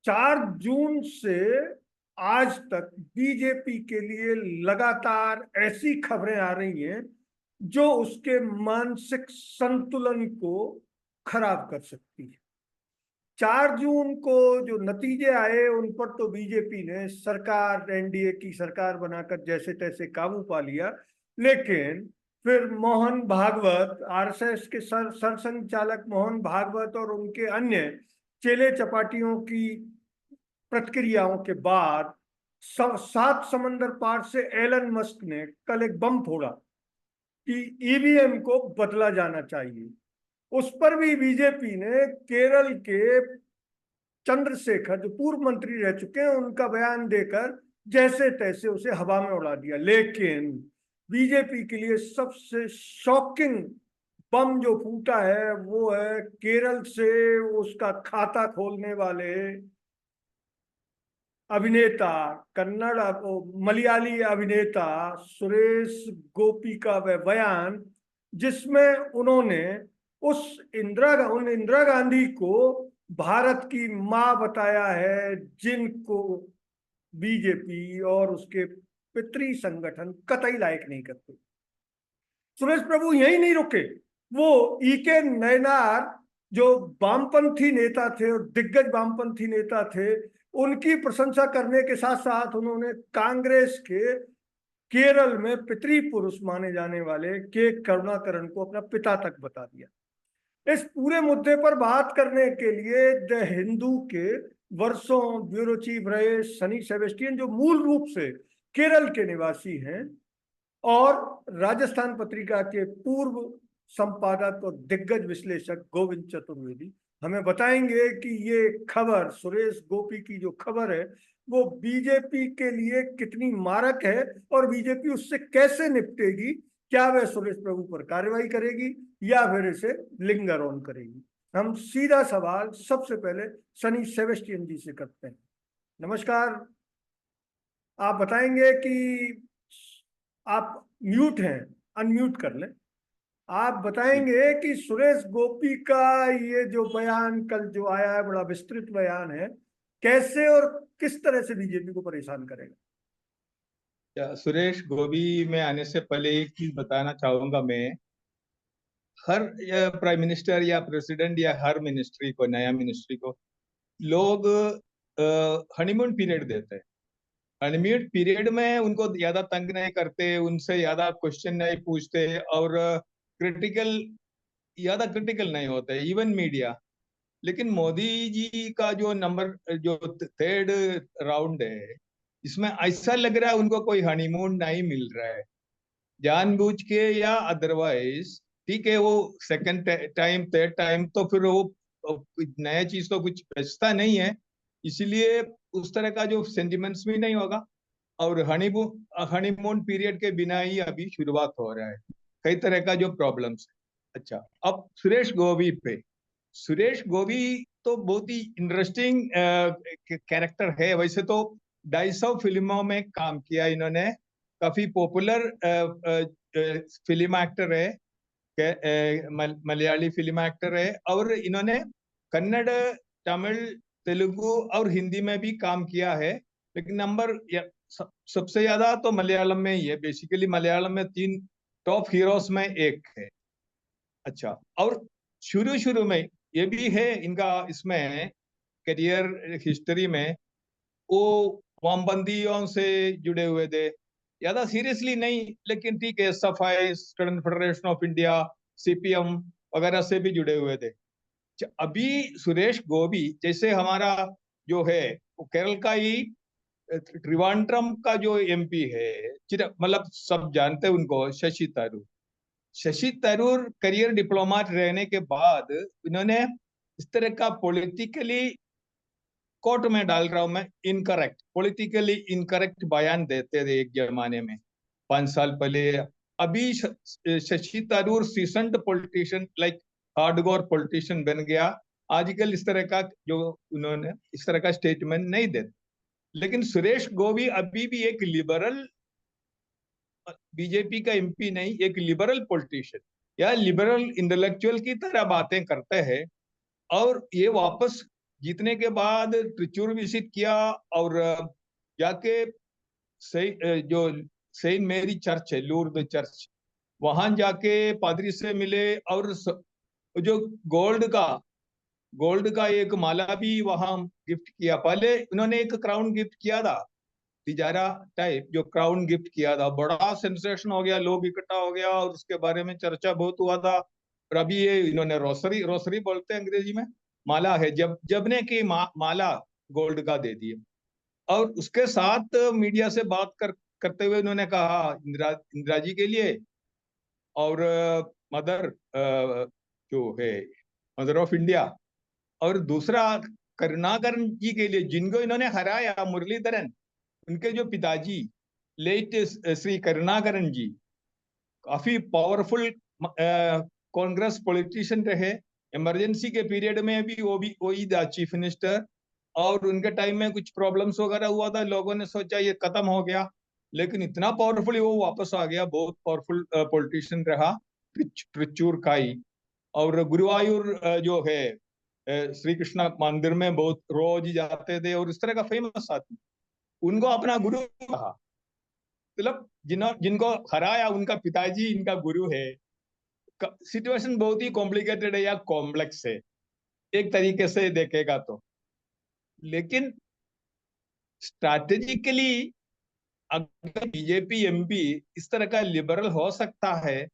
4 जून से आज तक बीजेपी के लिए लगातार ऐसी खबरें आ रही हैं जो उसके मानसिक संतुलन को खराब कर सकती है। 4 जून को जो नतीजे आए उन पर तो बीजेपी ने सरकार, एनडीए की सरकार बनाकर जैसे तैसे काबू पा लिया, लेकिन फिर मोहन भागवत, आरएसएस के सरसंघचालक मोहन भागवत और उनके अन्य चेले चपाटियों की प्रतिक्रियाओं के बाद 7 समंदर पार से एलन मस्क ने कल एक बम फोड़ा कि ईवीएम को बदला जाना चाहिए। उस पर भी बीजेपी ने केरल के चंद्रशेखर, जो पूर्व मंत्री रह चुके हैं, उनका बयान देकर जैसे तैसे उसे हवा में उड़ा दिया। लेकिन बीजेपी के लिए सबसे शॉकिंग बम जो फूटा है वो है केरल से उसका खाता खोलने वाले अभिनेता, कन्नड़ मलयाली अभिनेता सुरेश गोपी का वह बयान, जिसमें उन्होंने उन इंदिरा गांधी को भारत की मां बताया है, जिनको बीजेपी और उसके पितरी संगठन कतई लायक नहीं करते। सुरेश प्रभु यही नहीं रुके, वो ईके नयनार जो वामपंथी नेता थे और दिग्गज वामपंथी नेता थे, उनकी प्रशंसा करने के साथ साथ उन्होंने कांग्रेस के केरल में पितरी पुरुष माने जाने वाले के करुणाकरण को अपना पिता तक बता दिया। इस पूरे मुद्दे पर बात करने के लिए द हिंदू के वर्षों ब्यूरो चीफ रहे सनी सेबेस्टियन, जो मूल रूप से केरल के निवासी हैं, और राजस्थान पत्रिका के पूर्व संपादक और दिग्गज विश्लेषक गोविंद चतुर्वेदी हमें बताएंगे कि ये खबर, सुरेश गोपी की जो खबर है, वो बीजेपी के लिए कितनी मारक है और बीजेपी उससे कैसे निपटेगी। क्या वह सुरेश प्रभु पर कार्रवाई करेगी या फिर इसे लिंगर ऑन करेगी? हम सीधा सवाल सबसे पहले सनी सेबेस्टियन जी से करते हैं। नमस्कार, आप बताएंगे कि आप म्यूट हैं, अनम्यूट कर लें। आप बताएंगे कि सुरेश गोपी का ये जो बयान कल जो आया है, बड़ा विस्तृत बयान है, कैसे और किस तरह से बीजेपी को परेशान करेगा? सुरेश गोपी में आने से पहले एक चीज बताना चाहूंगा मैं। हर प्राइम मिनिस्टर या प्रेसिडेंट या हर मिनिस्ट्री को, नया मिनिस्ट्री को लोग हनीमून पीरियड देते हैं। हनीमून पीरियड में उनको ज्यादा तंग नहीं करते, उनसे ज्यादा क्वेश्चन नहीं पूछते और ज्यादा क्रिटिकल नहीं होते, इवन मीडिया। लेकिन मोदी जी का जो थर्ड राउंड है, इसमें ऐसा लग रहा है उनको कोई हनीमून नहीं मिल रहा है, जानबूझ के या अदरवाइज। ठीक है, वो सेकंड टाइम थर्ड टाइम तो फिर वो नया चीज तो कुछ बचता नहीं है, इसीलिए उस तरह का जो सेंटिमेंट्स भी नहीं होगा। और हनीमून पीरियड के बिना ही अभी शुरुआत हो रहा है, कई तरह का जो प्रॉब्लम्स है। अच्छा, अब सुरेश गोपी तो बहुत ही इंटरेस्टिंग कैरेक्टर है। वैसे तो 250 फिल्मों में काम किया इन्होंने, काफी पॉपुलर फिल्म एक्टर है, मलयाली फिल्म एक्टर है, और इन्होंने कन्नड़, तमिल, तेलुगु और हिंदी में भी काम किया है। लेकिन सबसे ज्यादा तो मलयालम में ही है। बेसिकली मलयालम में 3 टॉप हीरोज में एक है। अच्छा, और शुरू शुरू में ये भी है इनका, इसमें करियर हिस्ट्री में वो वामपंथियों से जुड़े हुए थे, ज्यादा सीरियसली नहीं, लेकिन ठीक है, सफाई, student federation of India, CPM वगैरह से भी जुड़े हुए थे। अभी सुरेश गोपी जैसे हमारा जो है, वो केरल का ही त्रिवांड्रम का जो एमपी है, मतलब सब जानते हैं उनको, शशि थरूर करियर डिप्लोमेट रहने के बाद इन्होंने इस तरह का पॉलिटिकली, कोर्ट में डाल रहा हूं मैं, पॉलिटिकली इनकरेक्ट बयान देते थे एक जमाने में, 5 साल पहले। अभी Shashi Tharoor seasoned politician, like hardcore politician बन गया। आजकल इस तरह का जो उन्होंने इस तरह का स्टेटमेंट नहीं देते। लेकिन सुरेश गोपी अभी भी एक लिबरल, बीजेपी का एमपी नहीं, एक लिबरल पॉलिटिशियन या लिबरल इंटेलेक्चुअल की तरह बातें करते हैं। और ये वापस जीतने के बाद त्रिचूर विजिट किया और जाके जो सेंट मेरी चर्च है, लूर्द चर्च, वहां जाके पादरी से मिले और जो गोल्ड का एक माला भी वहां गिफ्ट किया। पहले उन्होंने एक क्राउन गिफ्ट किया था, तिजारा टाइप जो क्राउन गिफ्ट किया था, बड़ा सेंसेशन हो गया, लोग इकट्ठा हो गया और उसके बारे में चर्चा बहुत हुआ था। और अभी ये इन्होंने रोसरी रोसरी बोलते हैं अंग्रेजी में, माला है, जबने की माला गोल्ड का दे दिए। और उसके साथ मीडिया से बात करते हुए उन्होंने कहा इंदिरा जी के लिए और मदर जो है, मदर ऑफ इंडिया, और दूसरा करुणाकरण जी के लिए, जिनको इन्होंने हराया, मुरलीधरन, उनके जो पिताजी लेट श्री करुणाकरण जी काफी पावरफुल कांग्रेस पॉलिटिशियन रहे। इमरजेंसी के पीरियड में भी वही था चीफ मिनिस्टर, और उनके टाइम में कुछ प्रॉब्लम्स वगैरह हुआ था, लोगों ने सोचा ये खत्म हो गया, लेकिन इतना पावरफुली वो वापस आ गया, बहुत पावरफुल पॉलिटिशियन रहा त्रिचूर काई। और गुरुवायूर जो है श्री कृष्ण मंदिर में बहुत रोज जाते थे और इस तरह का फेमस आदमी, उनको अपना गुरु कहा। मतलब जिनको हराया उनका पिताजी इनका गुरु है। सिचुएशन बहुत ही कॉम्प्लिकेटेड है या कॉम्प्लेक्स है एक तरीके से देखेगा तो। लेकिन स्ट्रैटेजिकली अगर बीजेपी एमपी इस तरह का लिबरल हो सकता है,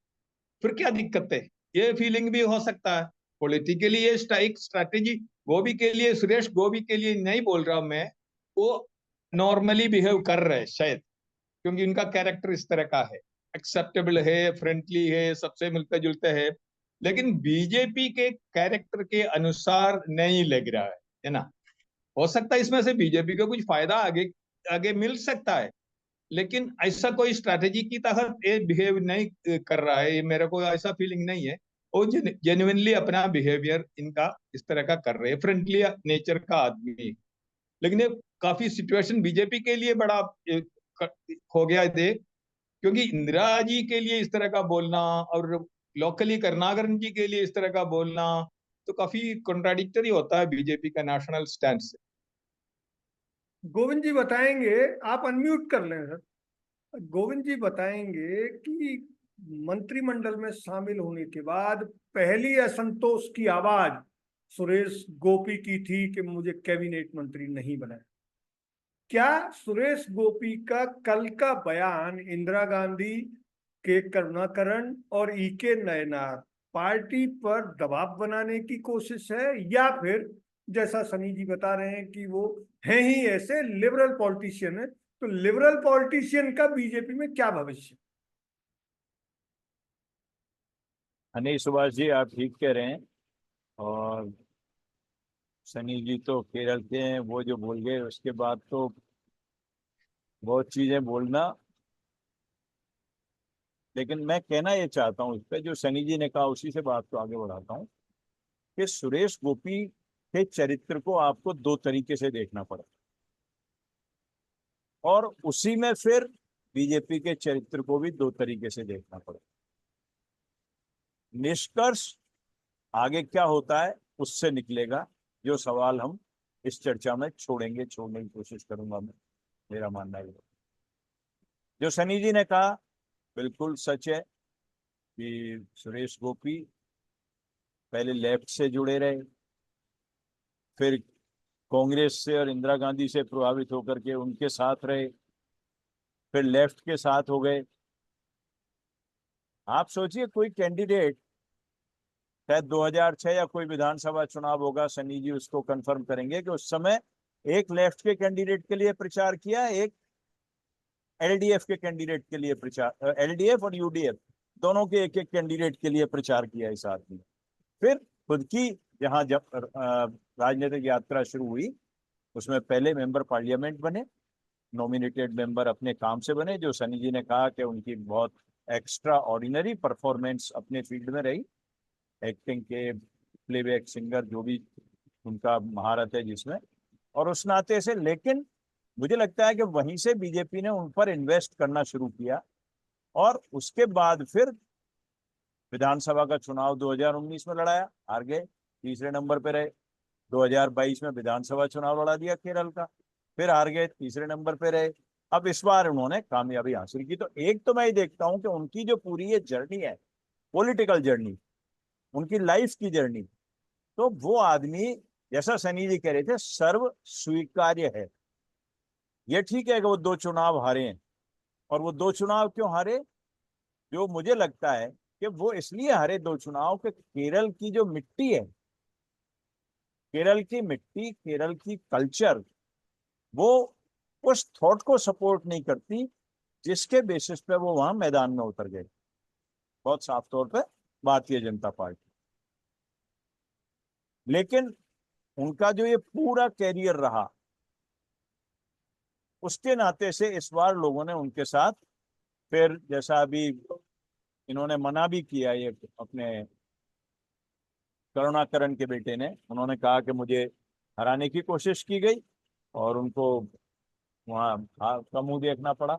फिर क्या दिक्कत है? ये फीलिंग भी हो सकता है पॉलिटिकली। ये एक स्ट्रैटेजी गोभी के लिए, सुरेश गोभी के लिए नहीं बोल रहा मैं, वो नॉर्मली बिहेव कर रहे हैं शायद, क्योंकि उनका कैरेक्टर इस तरह का है, एक्सेप्टेबल है, फ्रेंडली है, सबसे मिलते जुलते हैं। लेकिन बीजेपी के कैरेक्टर के अनुसार नहीं लग रहा है ना। हो सकता है इसमें से बीजेपी को कुछ फायदा आगे आगे मिल सकता है, लेकिन ऐसा कोई स्ट्रैटेजी की तहत ये बिहेव नहीं कर रहा है, ये मेरे को ऐसा फीलिंग नहीं है। वो जेन्युइनली अपना बिहेवियर इनका इस तरह का कर रहे हैं, फ्रेंडली नेचर का आदमी। लेकिन ये काफी सिचुएशन बीजेपी के लिए बड़ा हो गया थे, क्योंकि इंदिरा जी के लिए इस तरह का बोलना और लोकली करुणाकरण जी के लिए इस तरह का बोलना तो काफी कॉन्ट्राडिक्टरी होता है बीजेपी का नेशनल स्टैंड से। गोविंद जी बताएंगे, आप अनम्यूट कर लें सर। गोविंद जी बताएंगे कि मंत्रिमंडल में शामिल होने के बाद पहली असंतोष की आवाज सुरेश गोपी की थी कि मुझे कैबिनेट मंत्री नहीं बनाया। क्या सुरेश गोपी का कल का बयान इंदिरा गांधी के करुणाकरण और ईके नयनार पार्टी पर दबाव बनाने की कोशिश है, या फिर जैसा सनी जी बता रहे हैं कि वो हैं ही ऐसे लिबरल पॉलिटिशियन है, तो लिबरल पॉलिटिशियन का बीजेपी में क्या भविष्य? नहीं सुभाष जी, आप ठीक कह रहे हैं। और सनी जी तो केरल के हैं, वो जो बोल गए उसके बाद तो बहुत चीजें बोलना। लेकिन मैं कहना ये चाहता हूँ इस पे, जो सनी जी ने कहा उसी से बात को आगे बढ़ाता हूँ कि सुरेश गोपी के चरित्र को आपको दो तरीके से देखना पड़ा, और उसी में फिर बीजेपी के चरित्र को भी दो तरीके से देखना पड़ा। निष्कर्ष आगे क्या होता है उससे निकलेगा, जो सवाल हम इस चर्चा में छोड़ने की कोशिश करूंगा मैं। मेरा मानना है जो सनी जी ने कहा बिल्कुल सच है कि सुरेश गोपी पहले लेफ्ट से जुड़े रहे, फिर कांग्रेस से और इंदिरा गांधी से प्रभावित होकर के उनके साथ रहे, फिर लेफ्ट के साथ हो गए। आप सोचिए कोई कैंडिडेट, शायद 2006 या कोई विधानसभा चुनाव होगा, सनी जी उसको कंफर्म करेंगे, कि उस समय एक लेफ्ट के कैंडिडेट के लिए प्रचार किया, एक एलडीएफ के कैंडिडेट के लिए प्रचार, एलडीएफ और यूडीएफ दोनों के एक एक कैंडिडेट के लिए प्रचार किया इस आदमी। फिर खुद की जहां जब राजनीतिक यात्रा शुरू हुई, उसमें पहले मेंबर पार्लियामेंट बने, नॉमिनेटेड मेंबर अपने काम से बने, जो सनी जी ने कहा कि उनकी बहुत एक्स्ट्रा ऑर्डिनरी परफॉर्मेंस अपने फील्ड में रही, एक्टिंग के, प्लेबैक सिंगर, जो भी उनका महारत है जिसमें, और उस नाते से। लेकिन मुझे लगता है कि वहीं से बीजेपी ने उन पर इन्वेस्ट करना शुरू किया, और उसके बाद फिर विधानसभा का चुनाव 2019 में लड़ाया, हार गए, तीसरे नंबर पे रहे। 2022 में विधानसभा चुनाव लड़ा दिया केरल का, फिर हार गए, तीसरे नंबर पे रहे। अब इस बार उन्होंने कामयाबी हासिल की। तो एक तो मैं ये देखता हूं कि उनकी जो पूरी ये जर्नी है, पॉलिटिकल जर्नी, उनकी लाइफ की जर्नी, तो वो आदमी, जैसा सनी जी कह रहे थे, सर्व स्वीकार्य है। ये ठीक है कि वो 2 चुनाव हारे हैं, और वो 2 चुनाव क्यों हारे, जो मुझे लगता है कि वो इसलिए हारे 2 चुनाव कि केरल की जो मिट्टी है, केरल की मिट्टी, केरल की कल्चर, वो उस थॉट को सपोर्ट नहीं करती जिसके बेसिस पे वो वहां मैदान में उतर गए। बहुत साफ तौर पे भारतीय जनता पार्टी। लेकिन उनका जो ये पूरा कैरियर रहा, उसके नाते से इस बार लोगों ने उनके साथ, फिर जैसा अभी इन्होंने मना भी किया, ये अपने करुणाकरण के बेटे ने, उन्होंने कहा कि मुझे हराने की कोशिश की गई और उनको वहाँ का मुंह देखना पड़ा।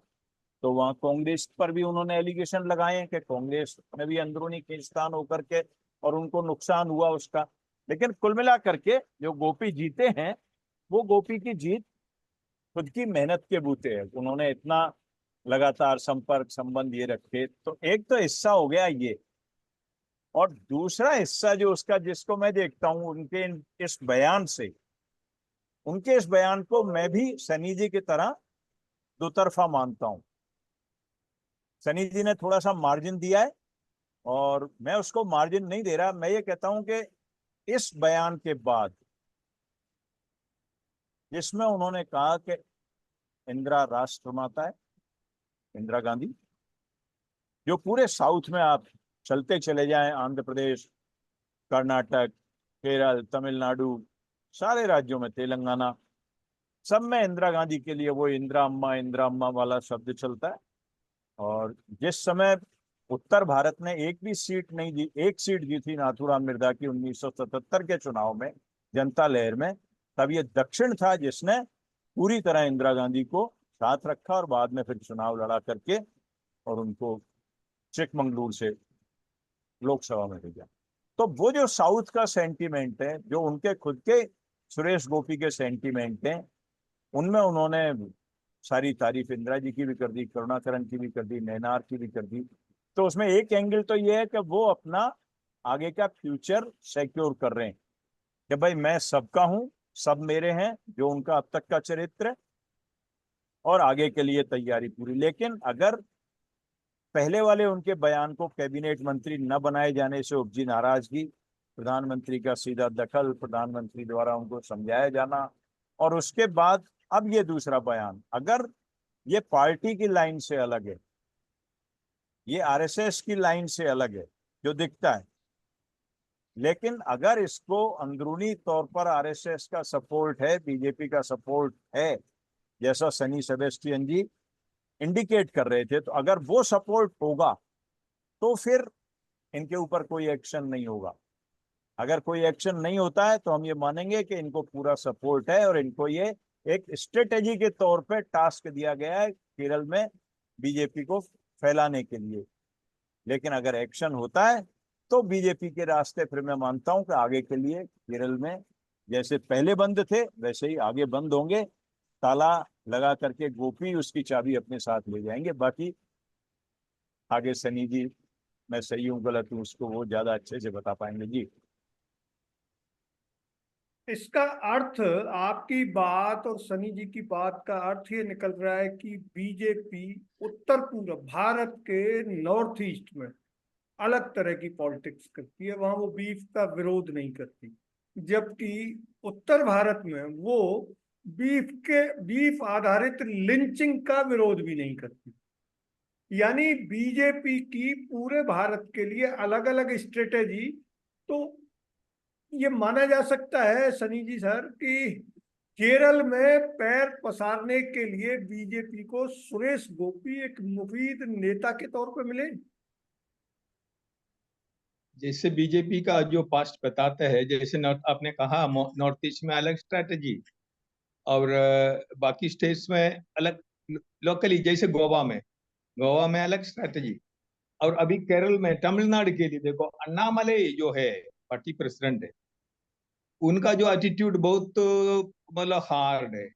तो वहाँ कांग्रेस पर भी उन्होंने एलिगेशन लगाए हैं कि कांग्रेस में भी अंदरूनी खींचतान होकर के और उनको नुकसान हुआ उसका। लेकिन कुल मिला करके जो गोपी जीते हैं, वो गोपी की जीत खुद की मेहनत के बूते है। उन्होंने इतना लगातार संपर्क संबंध ये रखे, तो एक तो हिस्सा हो गया ये। और दूसरा हिस्सा जो उसका, जिसको मैं देखता हूं उनके इस बयान से, उनके इस बयान को मैं भी सनी जी की तरह दो तरफा मानता हूं। सनी जी ने थोड़ा सा मार्जिन दिया है, और मैं उसको मार्जिन नहीं दे रहा। मैं ये कहता हूं कि इस बयान के बाद, जिसमें उन्होंने कहा कि इंदिरा राष्ट्रमाता है, इंदिरा गांधी, जो पूरे साउथ में आप चलते चले जाएं, आंध्र प्रदेश, कर्नाटक, केरल, तमिलनाडु, सारे राज्यों में, तेलंगाना, सब में इंदिरा गांधी के लिए वो इंदिरा अम्मा वाला शब्द चलता है। और जिस समय उत्तर भारत ने एक भी सीट नहीं दी, एक सीट जीती नाथूराम मिर्जा की 1977 के चुनाव में, जनता लहर में, तब ये दक्षिण था जिसने पूरी तरह इंदिरा गांधी को साथ रखा और बाद में फिर चुनाव लड़ा करके और उनको चिकमंगलूर से लोकसभा में भेजा। तो वो जो साउथ का सेंटीमेंट है, जो उनके खुद के सुरेश गोपी के सेंटीमेंट हैं, उनमें उन्होंने सारी तारीफ इंदिरा जी की भी कर दी, करुणाकरण की भी कर दी, नैनार की भी कर दी। तो उसमें एक एंगल तो ये है कि वो अपना आगे का फ्यूचर सिक्योर कर रहे हैं कि भाई मैं सबका हूं, सब मेरे हैं, जो उनका अब तक का चरित्र है, और आगे के लिए तैयारी पूरी। लेकिन अगर पहले वाले उनके बयान को कैबिनेट मंत्री न बनाए जाने से उपजी नाराजगी, प्रधानमंत्री का सीधा दखल, प्रधानमंत्री द्वारा उनको समझाया जाना, और उसके बाद अब ये दूसरा बयान, अगर ये पार्टी की लाइन से अलग है, ये आरएसएस की लाइन से अलग है जो दिखता है, लेकिन अगर इसको अंदरूनी तौर पर आरएसएस का सपोर्ट है, बीजेपी का सपोर्ट है, जैसा सनी सेबेस्टियन जी इंडिकेट कर रहे थे, तो अगर वो सपोर्ट होगा तो फिर इनके ऊपर कोई एक्शन नहीं होगा। अगर कोई एक्शन नहीं होता है तो हम ये मानेंगे कि इनको पूरा सपोर्ट है और इनको ये एक स्ट्रेटेजी के तौर पे टास्क दिया गया है केरल में बीजेपी को फैलाने के लिए। लेकिन अगर एक्शन होता है तो बीजेपी के रास्ते फिर मैं मानता हूं कि आगे के लिए केरल में जैसे पहले बंद थे वैसे ही आगे बंद होंगे। ताला लगा करके गोपी उसकी चाबी अपने साथ ले जाएंगे। बाकी आगे सनी जी, मैं सही हूँ गलत हूँ उसको वो ज्यादा अच्छे से बता पाएंगे जी। इसका अर्थ, आपकी बात और सनी जी की बात का अर्थ ये निकल रहा है कि बीजेपी उत्तर पूर्व भारत के नॉर्थ ईस्ट में अलग तरह की पॉलिटिक्स करती है, वहां वो बीफ का विरोध नहीं करती, जबकि उत्तर भारत में वो बीफ आधारित लिंचिंग का विरोध भी नहीं करती। यानी बीजेपी की पूरे भारत के लिए अलग अलग स्ट्रेटेजी। तो ये माना जा सकता है सनी जी सर कि केरल में पैर पसारने के लिए बीजेपी को सुरेश गोपी एक मुफीद नेता के तौर पर मिले। जैसे बीजेपी का जो पास्ट बताता है, जैसे नॉर्थ आपने कहा, नॉर्थ ईस्ट में अलग स्ट्रैटेजी और बाकी स्टेट्स में अलग, लोकली जैसे गोवा में अलग स्ट्रैटेजी। और अभी केरल में, तमिलनाडु के लिए देखो, अन्नामलई जो है पार्टी प्रेसिडेंट है, उनका जो एटीट्यूड बहुत मतलब हार्ड है,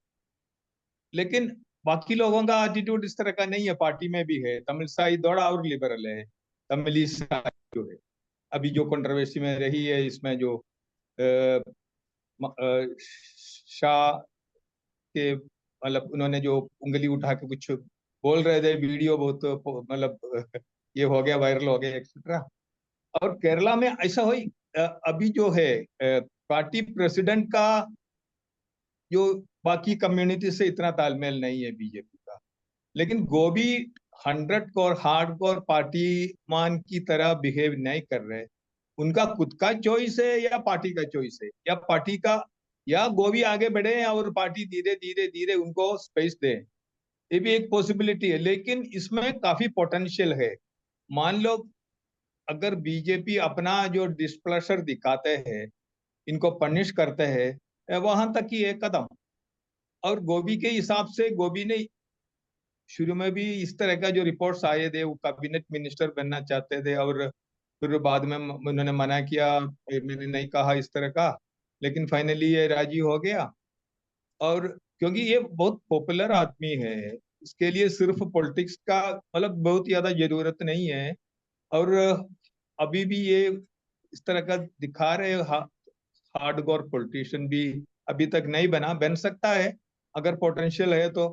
लेकिन बाकी लोगों का एटीट्यूड इस तरह का नहीं है। पार्टी में भी है, तमिलसाई थोड़ा और लिबरल है, तमिलिसाई जो है। अभी जो कंट्रोवर्सी में रही है इसमें जो शाह के मतलब उन्होंने जो उंगली उठा के कुछ बोल रहे थे, वीडियो बहुत मतलब ये हो गया, वायरल हो गया एक्सेट्रा। और केरला में ऐसा हुई, अभी जो है पार्टी प्रेसिडेंट का जो बाकी कम्युनिटी से इतना तालमेल नहीं है बीजेपी का, लेकिन गोभी 100 कोर हार्ड कोर पार्टी मान की तरह बिहेव नहीं कर रहे। उनका खुद का चॉइस है या पार्टी का चॉइस है, या पार्टी का, या गोभी आगे बढ़े और पार्टी धीरे धीरे धीरे उनको स्पेस दे, ये भी एक पॉसिबिलिटी है। लेकिन इसमें काफी पोटेंशियल है। मान लो अगर बीजेपी अपना जो डिस्प्लेसर दिखाते हैं, इनको पनिश करते हैं, वहां तक ही एक कदम। और गोभी के हिसाब से गोभी ने शुरू में भी इस तरह का जो रिपोर्ट्स आए थे, वो कैबिनेट मिनिस्टर बनना चाहते थे, और फिर बाद में उन्होंने मना किया, मैंने नहीं कहा इस तरह का, लेकिन फाइनली ये राजी हो गया। और क्योंकि ये बहुत पॉपुलर आदमी है, इसके लिए सिर्फ पॉलिटिक्स का मतलब बहुत ज्यादा जरूरत नहीं है। और अभी भी ये इस तरह का दिखा रहे हार्डकोर पॉलिटिशियन भी अभी तक नहीं बना, बन सकता है अगर पोटेंशियल है तो।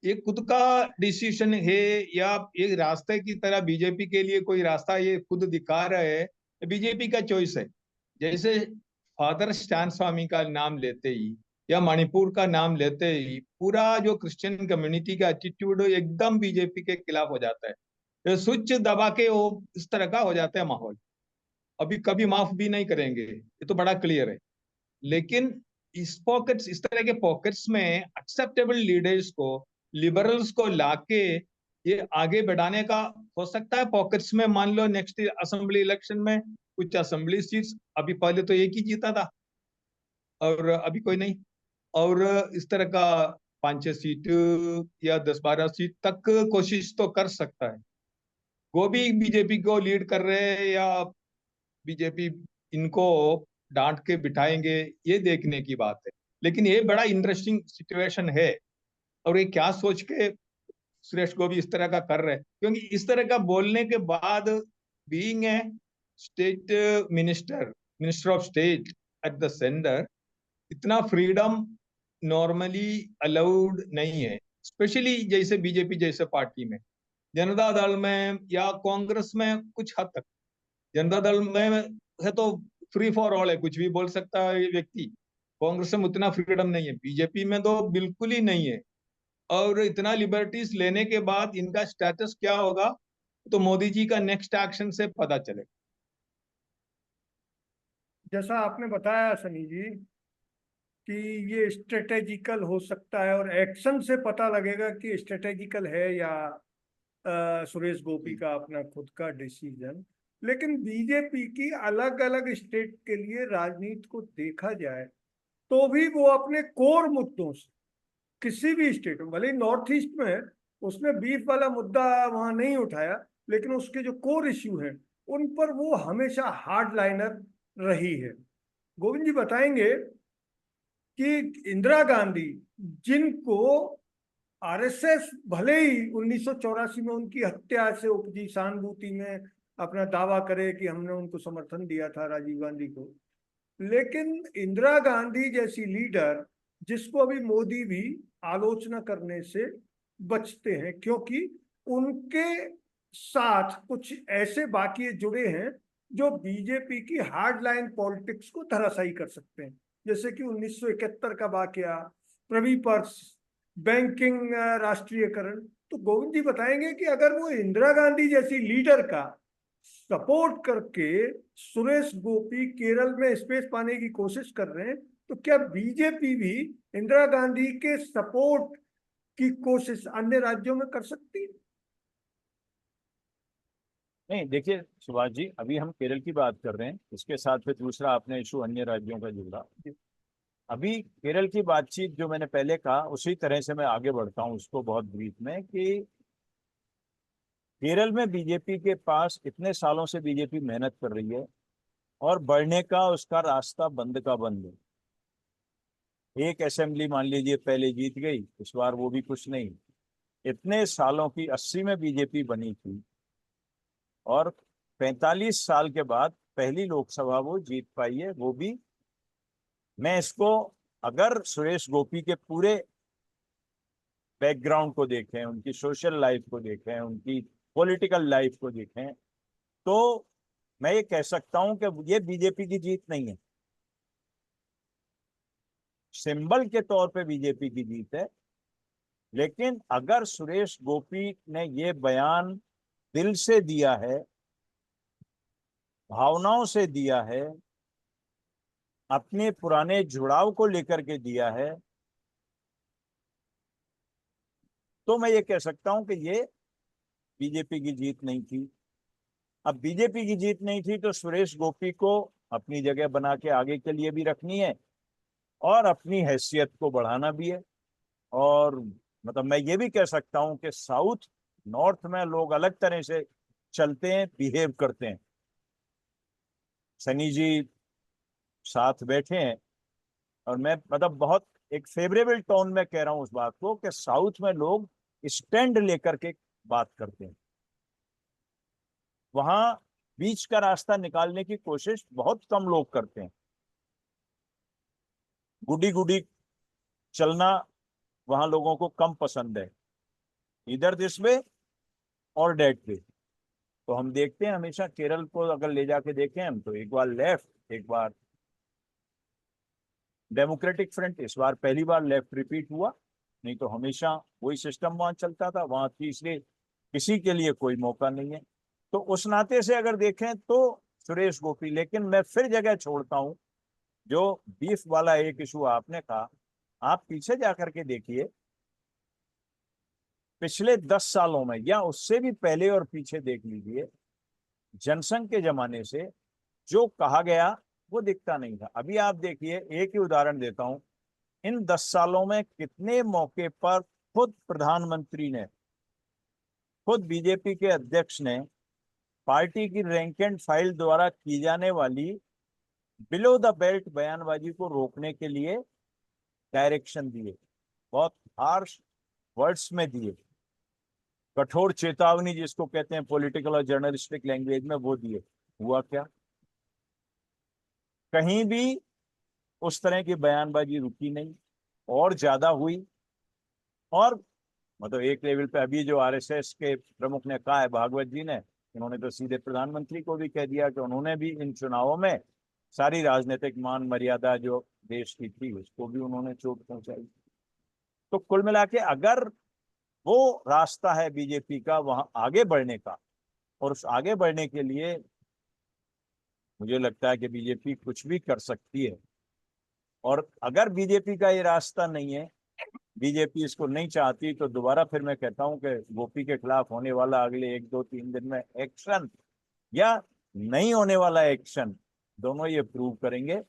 ये खुद का डिसीजन है या एक रास्ते की तरह बीजेपी के लिए कोई रास्ता ये खुद दिखा रहे हैं, बीजेपी का चॉइस है। जैसे फादर स्टैन स्वामी का नाम लेते ही या मणिपुर का नाम लेते ही पूरा जो क्रिश्चियन कम्युनिटी का एटीट्यूड एकदम बीजेपी के खिलाफ हो जाता है। स्विच दबा के वो इस तरह का हो जाता है माहौल। अभी कभी माफ भी नहीं करेंगे, ये तो बड़ा क्लियर है। लेकिन इस तरह के पॉकेट्स में एक्सेप्टेबल लीडर्स को, लिबरल्स को लाके ये आगे बढ़ाने का हो सकता है। पॉकेट्स में मान लो नेक्स्ट असेंबली इलेक्शन में कुछ असेंबली सीट्स, अभी पहले तो एक ही जीता था और अभी कोई नहीं, और इस तरह का 5-6 सीट या 10-12 सीट तक कोशिश तो कर सकता है। वो भी बीजेपी को लीड कर रहे हैं या बीजेपी इनको डांट के बिठाएंगे, ये देखने की बात है। लेकिन ये बड़ा इंटरेस्टिंग सिचुएशन है, और ये क्या सोच के सुरेश गोभी इस तरह का कर रहे हैं, क्योंकि इस तरह का बोलने के बाद being a state minister of state at the centre, इतना फ्रीडम नॉर्मली अलाउड नहीं है, स्पेशली जैसे बीजेपी जैसे पार्टी में। जनता दल में या कांग्रेस में कुछ हद तक, जनता दल में है तो फ्री फॉर ऑल है, कुछ भी बोल सकता है ये व्यक्ति। कांग्रेस में उतना फ्रीडम नहीं है, बीजेपी में तो बिल्कुल ही नहीं है। और इतना लिबर्टीज लेने के बाद इनका स्टेटस क्या होगा तो मोदी जी का नेक्स्ट एक्शन से पता चलेगा। जैसा आपने बताया सनी जी कि ये स्ट्रेटेजिकल हो सकता है, और एक्शन से पता लगेगा कि स्ट्रेटेजिकल है या सुरेश गोपी का अपना खुद का डिसीजन। लेकिन बीजेपी की अलग अलग स्टेट के लिए राजनीति को देखा जाए तो भी वो अपने कोर मुद्दों से, किसी भी स्टेट में, भले नॉर्थ ईस्ट में है, उसने बीफ वाला मुद्दा वहां नहीं उठाया, लेकिन उसके जो कोर इश्यू हैं उन पर वो हमेशा हार्ड लाइनर रही है। गोविंद जी बताएंगे कि इंदिरा गांधी, जिनको आरएसएस भले ही 1984 में उनकी हत्या से उपजी सहानुभूति में अपना दावा करे कि हमने उनको समर्थन दिया था राजीव गांधी को, लेकिन इंदिरा गांधी जैसी लीडर जिसको अभी मोदी भी आलोचना करने से बचते हैं, क्योंकि उनके साथ कुछ ऐसे बाकी जुड़े हैं जो बीजेपी की हार्ड लाइन पॉलिटिक्स को धराशायी कर सकते हैं, जैसे कि 1971 का वाकया, प्रवी पर्स, बैंकिंग राष्ट्रीयकरण। तो गोविंद जी बताएंगे कि अगर वो इंदिरा गांधी जैसी लीडर का सपोर्ट करके सुरेश गोपी केरल में स्पेस पाने की कोशिश कर रहे हैं, तो क्या बीजेपी भी इंदिरा गांधी के सपोर्ट की कोशिश अन्य राज्यों में कर सकती है? नहीं, देखिए सुभाष जी, अभी हम केरल की बात कर रहे हैं, इसके साथ फिर दूसरा आपने इशू अन्य राज्यों का जुड़ा। अभी केरल की बातचीत जो मैंने पहले कहा उसी तरह से मैं आगे बढ़ता हूं उसको बहुत ब्रीफ में, कि केरल में बीजेपी के पास इतने सालों से बीजेपी मेहनत कर रही है और बढ़ने का उसका रास्ता बंद का बंद है। एक असेंबली मान लीजिए पहले जीत गई, इस बार वो भी कुछ नहीं। इतने सालों की 80 में बीजेपी बनी थी और 45 साल के बाद पहली लोकसभा वो जीत पाई है, वो भी। मैं इसको, अगर सुरेश गोपी के पूरे बैकग्राउंड को देखें, उनकी सोशल लाइफ को देखें, उनकी पॉलिटिकल लाइफ को देखें, तो मैं ये कह सकता हूं कि ये बीजेपी की जीत नहीं है, सिंबल के तौर पे बीजेपी की जीत है। लेकिन अगर सुरेश गोपी ने ये बयान दिल से दिया है, भावनाओं से दिया है, अपने पुराने जुड़ाव को लेकर के दिया है, तो मैं ये कह सकता हूं कि ये बीजेपी की जीत नहीं थी। अब बीजेपी की जीत नहीं थी तो सुरेश गोपी को अपनी जगह बना के आगे के लिए भी रखनी है और अपनी हैसियत को बढ़ाना भी है। और मतलब मैं ये भी कह सकता हूं कि साउथ नॉर्थ में लोग अलग तरह से चलते हैं, बिहेव करते हैं। सनी जी साथ बैठे हैं और मैं मतलब बहुत एक फेवरेबल टोन में कह रहा हूं उस बात को कि साउथ में लोग स्टैंड लेकर के बात करते हैं, वहां बीच का रास्ता निकालने की कोशिश बहुत कम लोग करते हैं। गुडी गुडी चलना वहां लोगों को कम पसंद है, इधर दिस वे और डेट वे। तो हम देखते हैं हमेशा केरल को अगर ले जाके देखें हम, तो एक बार लेफ्ट, एक बार डेमोक्रेटिक फ्रंट, इस बार पहली बार लेफ्ट रिपीट हुआ, नहीं तो हमेशा वही सिस्टम वहां चलता था। वहां तीसरे किसी के लिए कोई मौका नहीं है। तो उस नाते से अगर देखें तो सुरेश गोपी। लेकिन मैं फिर जगह छोड़ता हूं, जो बीफ वाला एक इशू आपने कहा, आप पीछे जाकर के देखिए, पिछले 10 सालों में या उससे भी पहले और पीछे देख लीजिए, जनसंघ के जमाने से जो कहा गया वो दिखता नहीं था। अभी आप देखिए, एक ही उदाहरण देता हूं, इन 10 सालों में कितने मौके पर खुद प्रधानमंत्री ने, खुद बीजेपी के अध्यक्ष ने पार्टी की रैंक एंड फाइल द्वारा की जाने वाली बिलो द बेल्ट बयानबाजी को रोकने के लिए डायरेक्शन दिए, बहुत हार्श वर्ड्स में दिए, कठोर चेतावनी जिसको कहते हैं पॉलिटिकल और जर्नलिस्टिक लैंग्वेज में, वो दिए। हुआ क्या? कहीं भी उस तरह की बयानबाजी रुकी नहीं, और ज्यादा हुई। और मतलब एक लेवल पे अभी जो आरएसएस के प्रमुख ने कहा है, भागवत जी ने, उन्होंने तो सीधे प्रधानमंत्री को भी कह दिया कि उन्होंने भी इन चुनावों में सारी राजनीतिक मान मर्यादा जो देश की थी उसको भी उन्होंने चोट पहुंचाई। तो कुल मिला के अगर वो रास्ता है बीजेपी का वहां आगे बढ़ने का, और उस आगे बढ़ने के लिए मुझे लगता है कि बीजेपी कुछ भी कर सकती है। और अगर बीजेपी का ये रास्ता नहीं है, बीजेपी इसको नहीं चाहती, तो दोबारा फिर मैं कहता हूं कि गोपी के खिलाफ होने वाला अगले 1-2-3 दिन में एक्शन या नहीं होने वाला एक्शन, दोनों ये प्रूव करेंगे।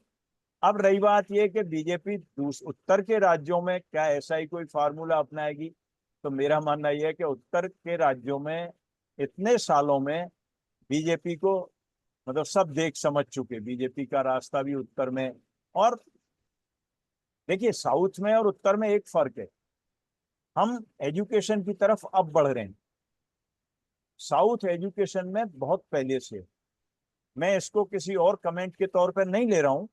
अब रही बात ये कि बीजेपी उत्तर के राज्यों में क्या ऐसा ही कोई फार्मूला अपनाएगी, तो मेरा मानना यह है कि उत्तर के राज्यों में इतने सालों में बीजेपी को मतलब सब देख समझ चुके, बीजेपी का रास्ता भी उत्तर में। और देखिए, साउथ में और उत्तर में एक फर्क है, हम एजुकेशन की तरफ अब बढ़ रहे हैं। साउथ एजुकेशन में बहुत पहले से, मैं इसको किसी और कमेंट के तौर पर नहीं ले रहा हूं,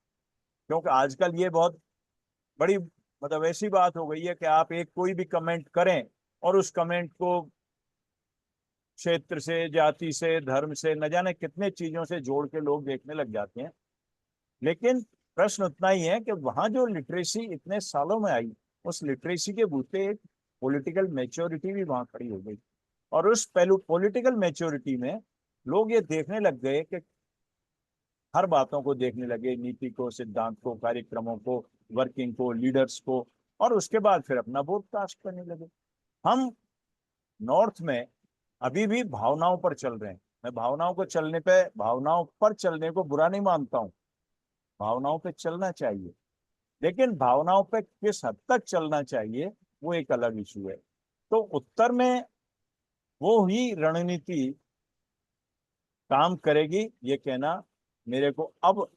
क्योंकि आजकल ये बहुत बड़ी मतलब ऐसी बात हो गई है कि आप एक कोई भी कमेंट करें और उस कमेंट को क्षेत्र से, जाति से, धर्म से, न जाने कितने चीजों से जोड़ के लोग देखने लग जाते हैं। लेकिन प्रश्न उतना ही है कि वहां जो लिटरेसी इतने सालों में आई, उस लिटरेसी के बूते एक पॉलिटिकल मैच्योरिटी भी वहां खड़ी हो गई। और उस पहलू पॉलिटिकल मैच्योरिटी में लोग ये देखने लग गए कि हर बातों को देखने लगे, नीति को, सिद्धांत को, कार्यक्रमों को, वर्किंग को, लीडर्स को, और उसके बाद फिर अपना वोट कास्ट करने लगे। हम नॉर्थ में अभी भी भावनाओं पर चल रहे हैं। मैं भावनाओं पर चलने को बुरा नहीं मानता हूं, भावनाओं पे चलना चाहिए, लेकिन भावनाओं पे किस हद तक चलना चाहिए वो एक अलग इशू है। तो उत्तर में वो ही रणनीति काम करेगी, ये कहना मेरे को अब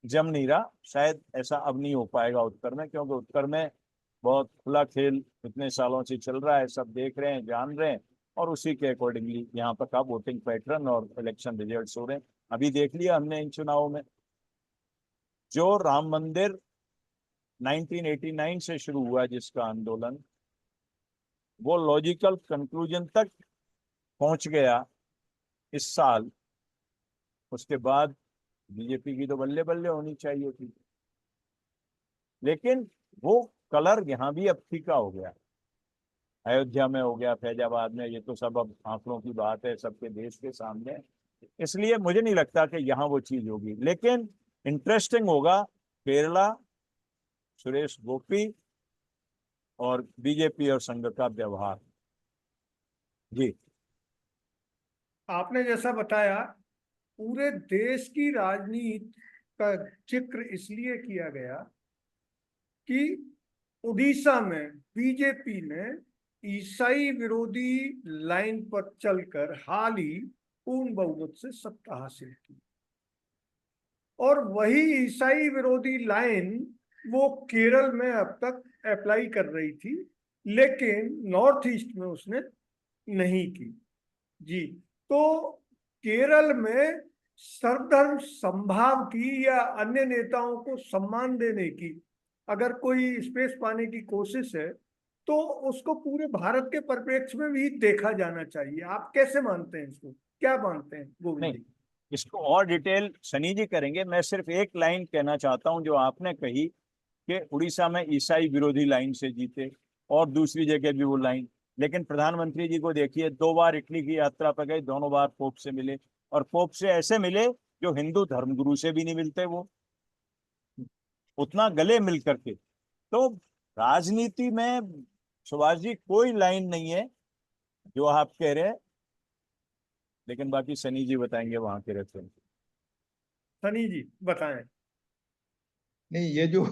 जम नहीं रहा। शायद ऐसा अब नहीं हो पाएगा उत्तर में, क्योंकि उत्तर में बहुत खुला खेल इतने सालों से चल रहा है, सब देख रहे हैं, जान रहे हैं, और उसी के अकॉर्डिंगली यहाँ पर का वोटिंग पैटर्न और इलेक्शन रिजल्ट्स हो रहे हैं। अभी देख लिया हमने इन चुनावों में, जो राम मंदिर 1989 से शुरू हुआ जिसका आंदोलन, वो लॉजिकल कंक्लूजन तक पहुंच गया इस साल। उसके बाद बीजेपी की तो बल्ले बल्ले होनी चाहिए थी, लेकिन वो कलर यहाँ भी अब फीका हो गया। अयोध्या में हो गया, फैजाबाद में, ये तो सब अब आंकड़ों की बात है सबके देश के सामने। इसलिए मुझे नहीं लगता कि यहाँ वो चीज होगी, लेकिन इंटरेस्टिंग होगा केरला, सुरेश गोपी और बीजेपी और संघ का व्यवहार। जी, आपने जैसा बताया, पूरे देश की राजनीति का जिक्र इसलिए किया गया कि उड़ीसा में बीजेपी ने ईसाई विरोधी लाइन पर चलकर हाल ही पूर्ण बहुमत से सत्ता हासिल की, और वही ईसाई विरोधी लाइन वो केरल में अब तक अप्लाई कर रही थी, लेकिन नॉर्थ ईस्ट में उसने नहीं की। जी, तो केरल में सर्वधर्म समभाव की या अन्य नेताओं को सम्मान देने की अगर कोई स्पेस पाने की कोशिश है, तो उसको पूरे भारत के परिप्रेक्ष्य में भी देखा जाना चाहिए। आप कैसे मानते हैं इसको, क्या मानते हैं गोविंद नहीं, जी? इसको और डिटेल सनी जी करेंगे। मैं सिर्फ एक लाइन कहना चाहता हूं जो आपने कही कि उड़ीसा में ईसाई विरोधी लाइन से जीते, और दूसरी जगह भी वो लाइन। लेकिन प्रधानमंत्री जी को देखिए, 2 बार इटली की यात्रा पर गए, दोनों बार पोप से मिले, और पोप से ऐसे मिले जो हिंदू धर्मगुरु से भी नहीं मिलते, वो उतना गले मिल करके। तो राजनीति में सुभाष जी कोई लाइन नहीं है जो आप कह रहे हैं, लेकिन बाकी सनी जी बताएंगे वहां के रेफरेंस। सनी जी बताएं। नहीं, ये जो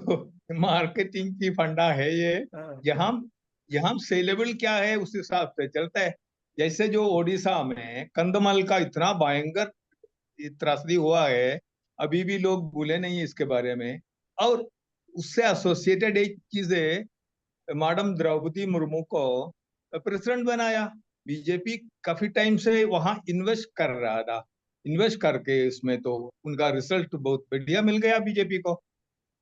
मार्केटिंग की फंडा है ये, हाँ, यहाँ यहाँ सेलेबल क्या है उस हिसाब से चलता है। जैसे जो ओडिशा में कंधमाल का इतना भयंकर त्रासदी हुआ है, अभी भी लोग भूले नहीं इसके बारे में। और उससे एसोसिएटेड एक चीज है, मैडम द्रौपदी मुर्मू को प्रेसिडेंट बनाया। बीजेपी काफी टाइम से वहां इन्वेस्ट कर रहा था, इन्वेस्ट करके इसमें तो उनका रिजल्ट बहुत बढ़िया मिल गया बीजेपी को।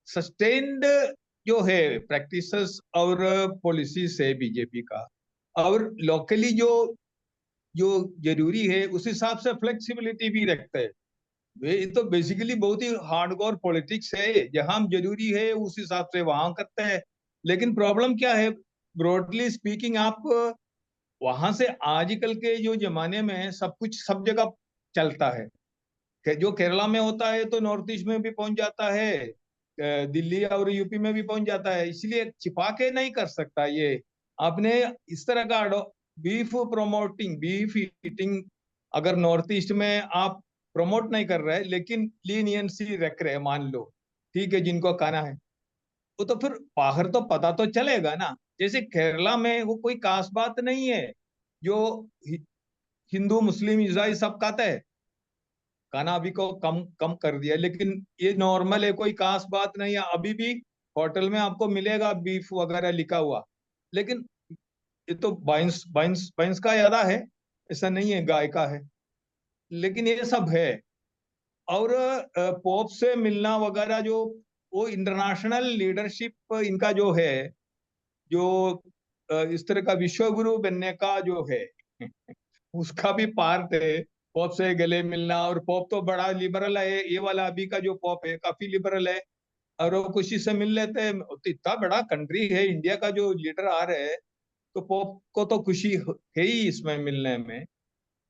सस्टेन्ड जो है प्रैक्टिसेस और पॉलिसीज है बीजेपी का, और लोकली जो जो जरूरी है उस हिसाब से फ्लेक्सिबिलिटी भी रखते हैं। ये तो बेसिकली बहुत ही हार्डकोर पॉलिटिक्स है, जहां जरूरी है उस हिसाब से वहां करते हैं। लेकिन प्रॉब्लम क्या है, ब्रॉडली स्पीकिंग, आप वहां से आजकल के जो जमाने में सब कुछ सब जगह चलता है। जो केरला में होता है तो नॉर्थ ईस्ट में भी पहुंच जाता है, दिल्ली और यूपी में भी पहुंच जाता है, इसलिए छिपा के नहीं कर सकता ये। आपने इस तरह का बीफ प्रोमोटिंग, बीफ ईटिंग, अगर नॉर्थ ईस्ट में आप प्रमोट नहीं कर रहे लेकिन लीनियंसी रख रहे, मान लो ठीक है जिनको खाना है, वो तो फिर बाहर तो पता तो चलेगा ना। जैसे केरला में वो कोई खास बात नहीं है, जो हिंदू मुस्लिम ईसाई सब खाते हैं, खाना अभी को कम कम कर दिया, लेकिन ये नॉर्मल है, कोई खास बात नहीं है। अभी भी होटल में आपको मिलेगा बीफ वगैरह लिखा हुआ, लेकिन ये तो बाइंस बाइंस बाइंस का ज्यादा है, ऐसा नहीं है गाय का है, लेकिन ये सब है। और पोप से मिलना वगैरह, जो वो इंटरनेशनल लीडरशिप इनका जो है, जो इस तरह का विश्व गुरु बनने का जो है उसका भी पार्ट है पॉप से गले मिलना। और पॉप तो बड़ा लिबरल है, ये वाला अभी का जो पॉप है काफी लिबरल है, और वो खुशी से मिल लेते हैं। तो इतना बड़ा कंट्री है इंडिया का जो लीडर आ रहे हैं, तो पॉप को तो खुशी है ही इसमें मिलने में।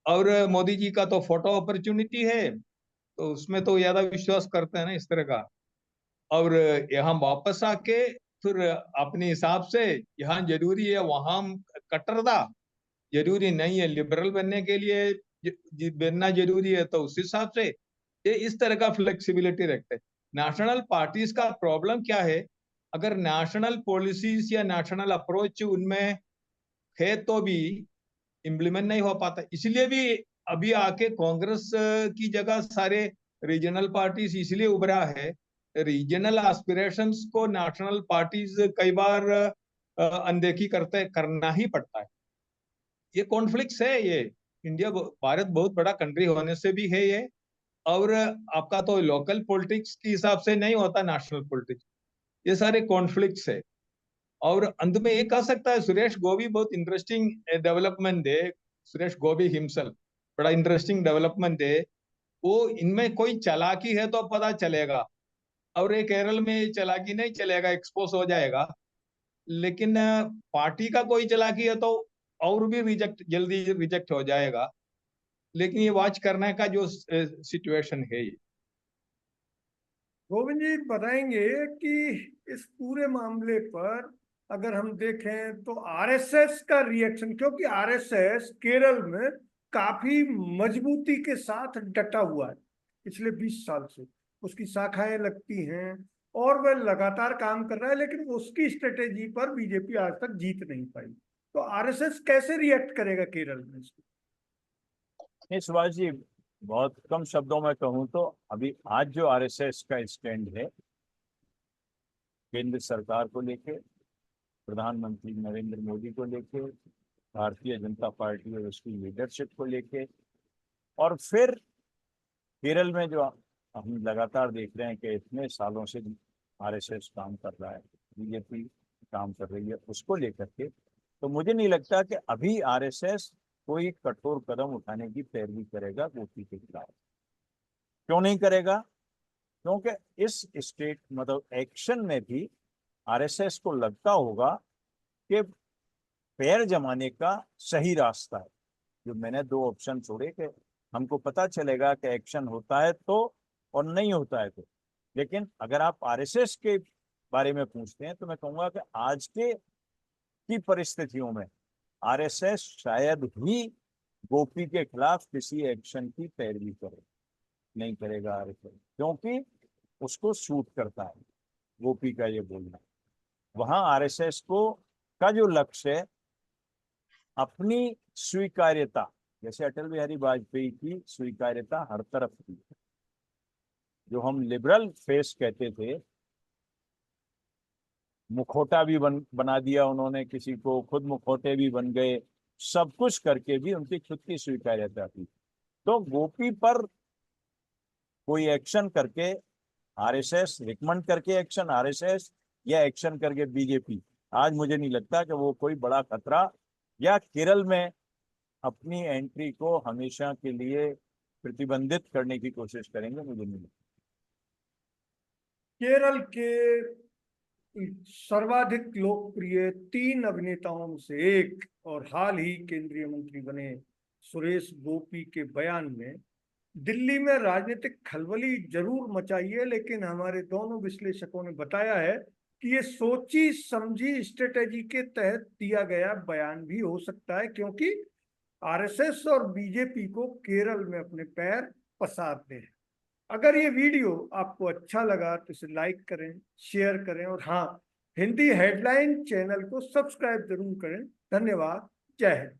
और मोदी जी का तो फोटो अपॉर्चुनिटी है, तो उसमें तो ज्यादा विश्वास करते हैं ना इस तरह का। और यहाँ वापस आके फिर अपने हिसाब से, यहाँ जरूरी है वहां कट्टरता, जरूरी नहीं है लिबरल बनने के लिए बनना जरूरी है, तो उस हिसाब से ये इस तरह का फ्लेक्सिबिलिटी रखते हैं। नेशनल पार्टीज का प्रॉब्लम क्या है, अगर नेशनल पॉलिसीज या नेशनल अप्रोच उनमें है तो भी इम्प्लीमेंट नहीं हो पाता। इसलिए भी अभी आके कांग्रेस की जगह सारे रीजनल पार्टीज इसलिए उभरा है रीजनल एस्पिरेशंस को नेशनल पार्टीज कई बार अनदेखी करना ही पड़ता है। ये कॉन्फ्लिक्ट्स है, ये इंडिया भारत बहुत बड़ा कंट्री होने से भी है ये, और आपका तो लोकल पॉलिटिक्स के हिसाब से नहीं होता, नेशनल पॉलिटिक्स, ये सारे कॉन्फ्लिक्ट्स है। और अंत में ये कह सकता है सुरेश गोभी बहुत इंटरेस्टिंग डेवलपमेंट है, सुरेश गोभी हिमसेल्फ बड़ा इंटरेस्टिंग डेवलपमेंट है। वो इनमें कोई चालाकी है तो पता चलेगा, और ये केरल में चालाकी नहीं चलेगा, एक्सपोज हो जाएगा। लेकिन पार्टी का कोई चालाकी है तो और भी जल्दी रिजेक्ट हो जाएगा। लेकिन ये वॉच करने का जो सिचुएशन है ये। गोविंद जी बताएंगे कि इस पूरे मामले पर अगर हम देखें तो आरएसएस का रिएक्शन, क्योंकि आरएसएस केरल में काफी मजबूती के साथ डटा हुआ है पिछले 20 साल से, उसकी शाखाएं लगती हैं और वह लगातार काम कर रहा है, लेकिन उसकी स्ट्रेटेजी पर बीजेपी आज तक जीत नहीं पाई। तो आरएसएस कैसे रिएक्ट करेगा केरल में इसको? नहीं सुभाष जी, बहुत कम शब्दों में कहूं तो अभी आज जो आरएसएस का स्टैंड है केंद्र सरकार को लेके, प्रधानमंत्री नरेंद्र मोदी को लेके, भारतीय जनता पार्टी और उसकी लीडरशिप को लेके, और फिर केरल में जो हम लगातार देख रहे हैं कि इतने सालों से आरएसएस काम कर रहा है, बीजेपी काम कर रही है, उसको लेकर के, तो मुझे नहीं लगता कि अभी आरएसएस कोई कठोर कदम उठाने की पैरवी करेगा गोपी के खिलाफ। क्यों नहीं करेगा? क्योंकि इस स्टेट मतलब एक्शन में भी आरएसएस को लगता होगा कि पैर जमाने का सही रास्ता है। जो मैंने दो ऑप्शन छोड़े कि हमको पता चलेगा कि एक्शन होता है तो और नहीं होता है तो, लेकिन अगर आप आरएसएस के बारे में पूछते हैं तो मैं कहूंगा कि आज के की परिस्थितियों में आरएसएस शायद ही गोपी के खिलाफ किसी एक्शन की पैरवी करे, नहीं करेगा आरएसएस, क्योंकि उसको सूट करता है गोपी का ये बोलना। वहां आरएसएस को का जो लक्ष्य है अपनी स्वीकार्यता, जैसे अटल बिहारी वाजपेयी की स्वीकार्यता हर तरफ थी, जो हम लिबरल फेस कहते थे, मुखौटा भी बना दिया उन्होंने किसी को, खुद मुखौटे भी बन गए, सब कुछ करके भी उनकी खुद की स्वीकार्यता थी। तो गोपी पर कोई एक्शन करके आरएसएस रिकमेंड करके एक्शन आरएसएस या एक्शन करके बीजेपी, आज मुझे नहीं लगता कि वो कोई बड़ा खतरा या केरल में अपनी एंट्री को हमेशा के लिए प्रतिबंधित करने की कोशिश करेंगे, मुझे नहीं लगता। केरल के सर्वाधिक लोकप्रिय 3 अभिनेताओं में से एक और हाल ही केंद्रीय मंत्री बने सुरेश गोपी के बयान में दिल्ली में राजनीतिक खलबली जरूर मचाई है, लेकिन हमारे दोनों विश्लेषकों ने बताया है कि ये सोची समझी स्ट्रेटेजी के तहत दिया गया बयान भी हो सकता है, क्योंकि आरएसएस और बीजेपी को केरल में अपने पैर पसारते हैं। अगर ये वीडियो आपको अच्छा लगा तो इसे लाइक करें, शेयर करें, और हाँ, हिंदी हेडलाइन चैनल को सब्सक्राइब जरूर करें। धन्यवाद। जय हिंद।